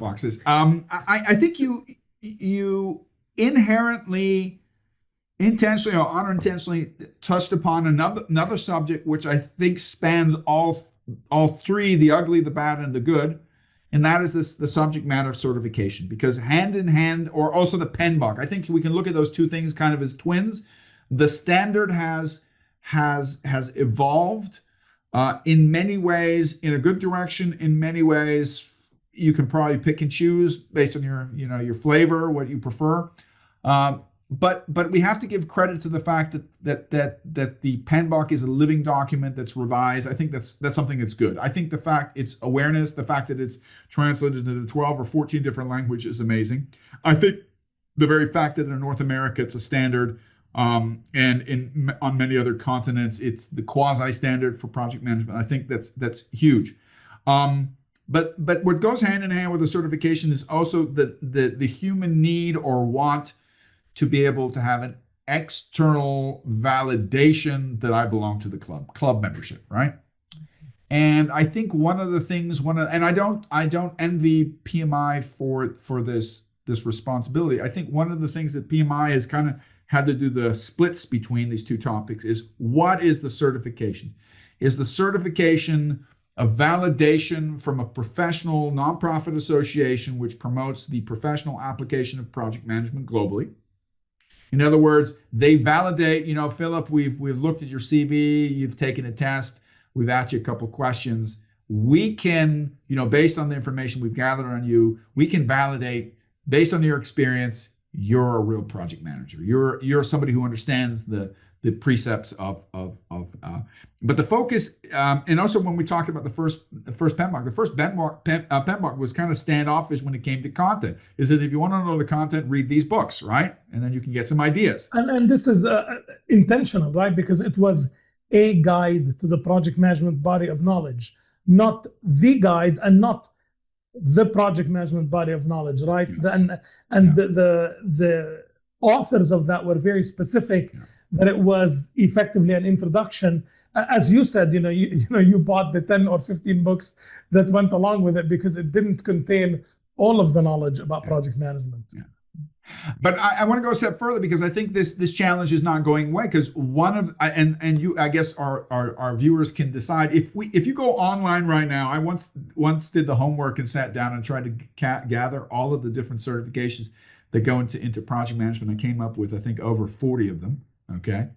soapboxes. I think you inherently, intentionally or unintentionally touched upon another subject which I think spans all three: the ugly, the bad, and the good. And that is the subject matter of certification, because hand in hand, or also the PMBOK. I think we can look at those two things kind of as twins. The standard has evolved in many ways in a good direction. In many ways, you can probably pick and choose based on your flavor, what you prefer. But we have to give credit to the fact that the PMBOK is a living document that's revised. I think that's something that's good. I think the fact it's awareness, the fact that it's translated into 12 or 14 different languages is amazing. I think the very fact that in North America it's a standard, and on many other continents it's the quasi standard for project management. I think that's huge. But what goes hand in hand with the certification is also the human need or want to be able to have an external validation that I belong to the club membership, right? And I think one of the things, and I don't envy PMI for this responsibility. I think one of the things that PMI has kind of had to do the splits between these two topics is, what is the certification? Is the certification a validation from a professional nonprofit association which promotes the professional application of project management globally? In other words, they validate, Philip, we've looked at your CV, you've taken a test, we've asked you a couple of questions. We can, based on the information we've gathered on you, we can validate, based on your experience, you're a real project manager. You're somebody who understands the precepts of but the focus, and also when we talked about the first PMBOK, the first PMBOK was kind of standoffish when it came to content. Is that if you want to know the content, read these books, right? And then you can get some ideas. And this is intentional, right? Because it was a guide to the project management body of knowledge, not the guide and not the project management body of knowledge, right? Yeah. The authors of that were very specific. Yeah. That it was effectively an introduction. As you said, you bought the 10 or 15 books that went along with it because it didn't contain all of the knowledge about project management. Yeah. But I want to go a step further, because I think this challenge is not going away. Because I guess our viewers can decide if you go online right now. I once did the homework and sat down and tried to gather all of the different certifications that go into project management. I came up with, I think, over 40 of them. Okay.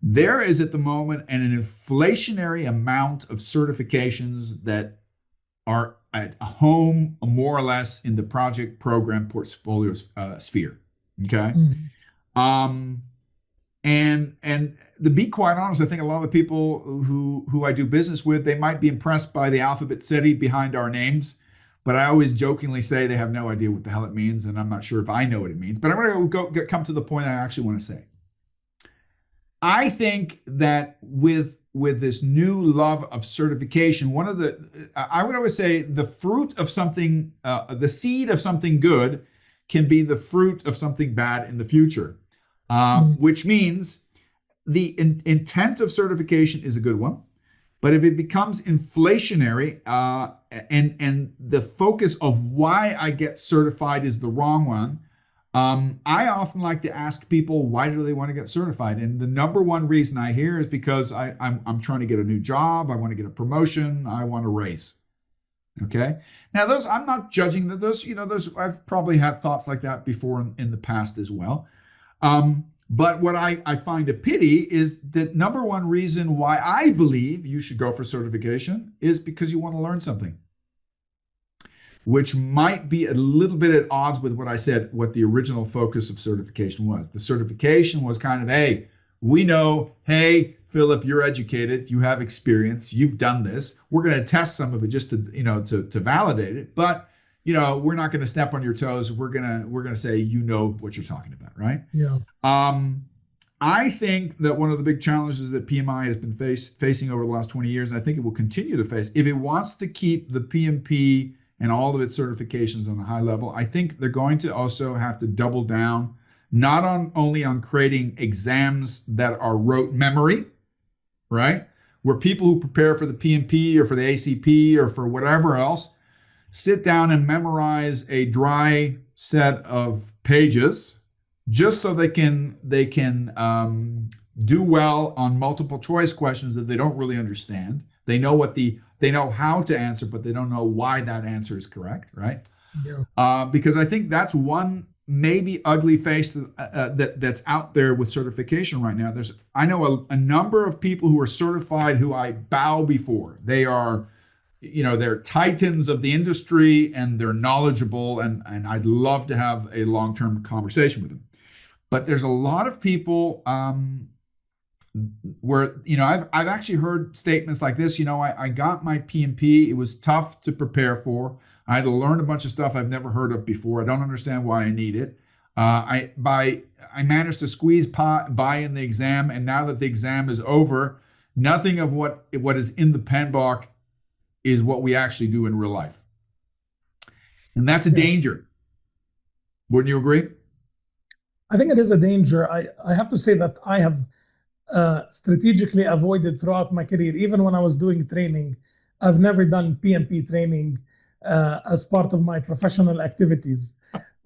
There is at the moment an inflationary amount of certifications that are at home, more or less, in the project program portfolio sphere. Okay. Mm-hmm. And to be quite honest, I think a lot of the people who I do business with, they might be impressed by the alphabet SETI behind our names. But I always jokingly say they have no idea what the hell it means, and I'm not sure if I know what it means. But I'm going to come to the point I actually want to say. I think that with this new love of certification, I would always say the fruit of something, the seed of something good can be the fruit of something bad in the future, which means the intent of certification is a good one. But if it becomes inflationary and the focus of why I get certified is the wrong one, I often like to ask people, why do they want to get certified? And the number one reason I hear is because I'm trying to get a new job, I want to get a promotion, I want a raise. Okay. Now I'm not judging that those I've probably had thoughts like that before in the past as well. But what I find a pity is that number one reason why I believe you should go for certification is because you want to learn something, which might be a little bit at odds with what I said, what the original focus of certification was. The certification was kind of, hey, we know, hey, Philip, you're educated, you have experience, you've done this. We're going to test some of it just to validate it. But we're not going to step on your toes. We're gonna say what you're talking about, right? Yeah. I think that one of the big challenges that PMI has been facing over the last 20 years, and I think it will continue to face, if it wants to keep the PMP and all of its certifications on a high level, I think they're going to also have to double down, not only on creating exams that are rote memory, right? Where people who prepare for the PMP or for the ACP or for whatever else sit down and memorize a dry set of pages just so they can do well on multiple choice questions that they don't really understand. They know how to answer, but they don't know why that answer is correct, right? Yeah. Because I think that's one maybe ugly face that's out there with certification right now. I know a number of people who are certified who I bow before. They are, they're titans of the industry and they're knowledgeable, and I'd love to have a long-term conversation with them. But there's a lot of people where, I've actually heard statements like this. I got my PMP. It was tough to prepare for. I had to learn a bunch of stuff I've never heard of before. I don't understand why I need it. I managed to squeeze by in the exam, and now that the exam is over, nothing of what is in the pen block is what we actually do in real life. And that's a danger. Wouldn't you agree? I think it is a danger. I have to say that I have strategically avoided throughout my career. Even when I was doing training, I've never done PMP training as part of my professional activities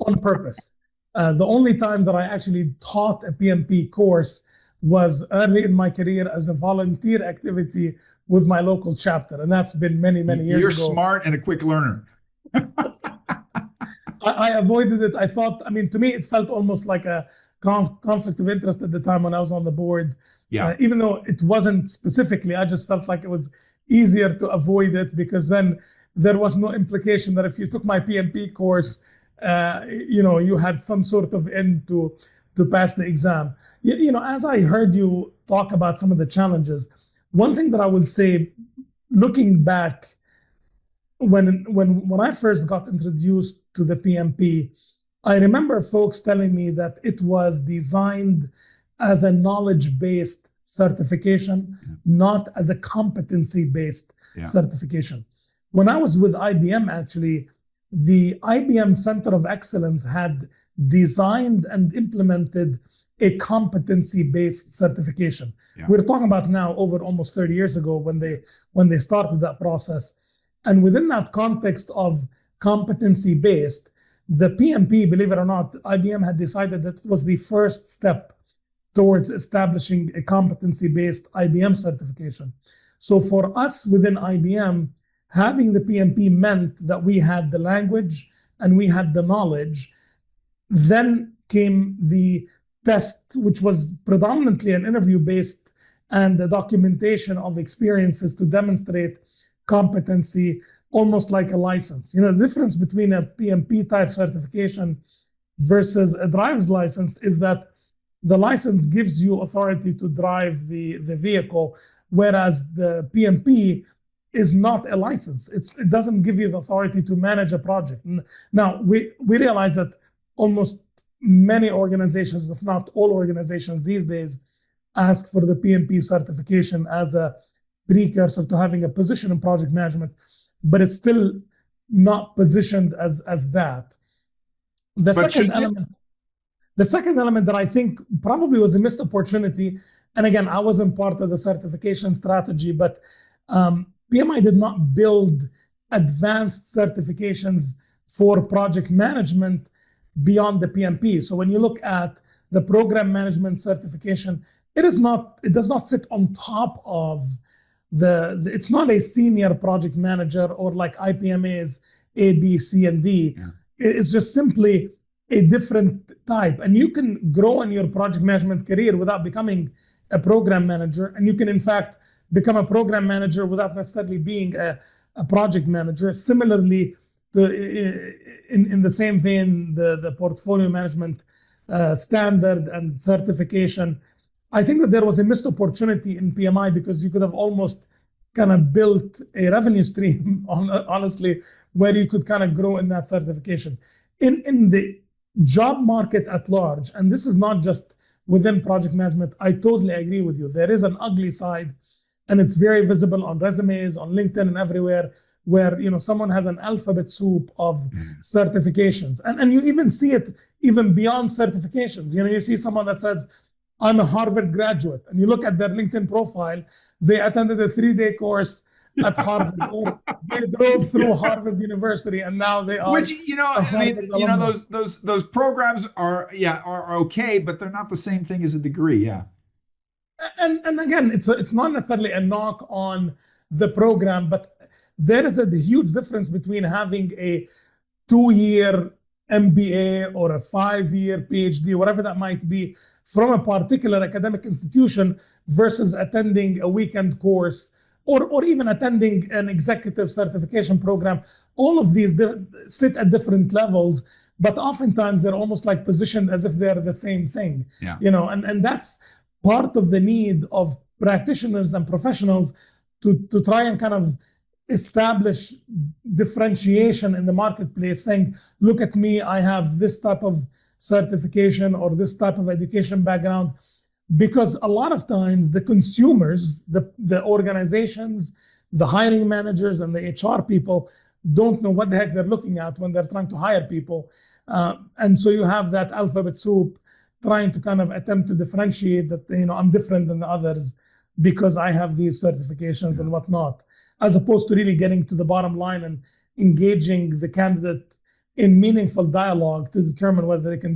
on purpose. The only time that I actually taught a PMP course was early in my career as a volunteer activity with my local chapter. And that's been many, many years ago. You're smart and a quick learner. I avoided it. I thought, to me, it felt almost like a conflict of interest at the time when I was on the board. Yeah. Even though it wasn't specifically, I just felt like it was easier to avoid it, because then there was no implication that if you took my PMP course, you had some sort of end to pass the exam. As I heard you talk about some of the challenges, one thing that I will say, looking back, when I first got introduced to the PMP, I remember folks telling me that it was designed as a knowledge-based certification, not as a competency-based certification. When I was with IBM, actually, the IBM Center of Excellence had designed and implemented a competency-based certification. Yeah. We're talking about now over almost 30 years ago when they started that process. And within that context of competency-based, the PMP, believe it or not, IBM had decided that it was the first step towards establishing a competency-based IBM certification. So for us within IBM, having the PMP meant that we had the language and we had the knowledge. Then came the test, which was predominantly an interview-based and the documentation of experiences to demonstrate competency, almost like a license. The difference between a PMP type certification versus a driver's license is that the license gives you authority to drive the vehicle, whereas the PMP is not a license. It doesn't give you the authority to manage a project. Now, we realize that almost many organizations, if not all organizations these days, ask for the PMP certification as a precursor to having a position in project management, but it's still not positioned as that. The second element that I think probably was a missed opportunity, and again, I wasn't part of the certification strategy, but PMI did not build advanced certifications for project management beyond the PMP. So when you look at the program management certification, it does not sit on top of it's not a senior project manager or like IPMA's A, B, C, and D. Yeah. It's just simply a different type. And you can grow in your project management career without becoming a program manager. And you can, in fact, become a program manager without necessarily being a project manager. Similarly, in the same vein, the portfolio management standard and certification, I think that there was a missed opportunity in PMI because you could have almost kind of built a revenue stream, honestly, where you could kind of grow in that certification. In the job market at large, and this is not just within project management, I totally agree with you. There is an ugly side, and it's very visible on resumes, on LinkedIn, and everywhere, where someone has an alphabet soup of certifications, and you even see it even beyond certifications. You see someone that says, "I'm a Harvard graduate," and you look at their LinkedIn profile, they attended a 3-day course at Harvard, or they drove through Harvard University and now they are. Which, those programs are okay, but they're not the same thing as a degree. Yeah. And again, it's not necessarily a knock on the program, but there is a huge difference between having a 2-year MBA or a 5-year PhD, whatever that might be, from a particular academic institution versus attending a weekend course or even attending an executive certification program. All of these sit at different levels, but oftentimes they're almost like positioned as if they're the same thing. Yeah. And that's part of the need of practitioners and professionals to try and kind of establish differentiation in the marketplace, saying, look at me, I have this type of certification or this type of education background. Because a lot of times the consumers, the organizations, the hiring managers and the HR people don't know what the heck they're looking at when they're trying to hire people. And so you have that alphabet soup trying to kind of attempt to differentiate that, I'm different than the others because I have these certifications and whatnot, as opposed to really getting to the bottom line and engaging the candidate in meaningful dialogue to determine whether they can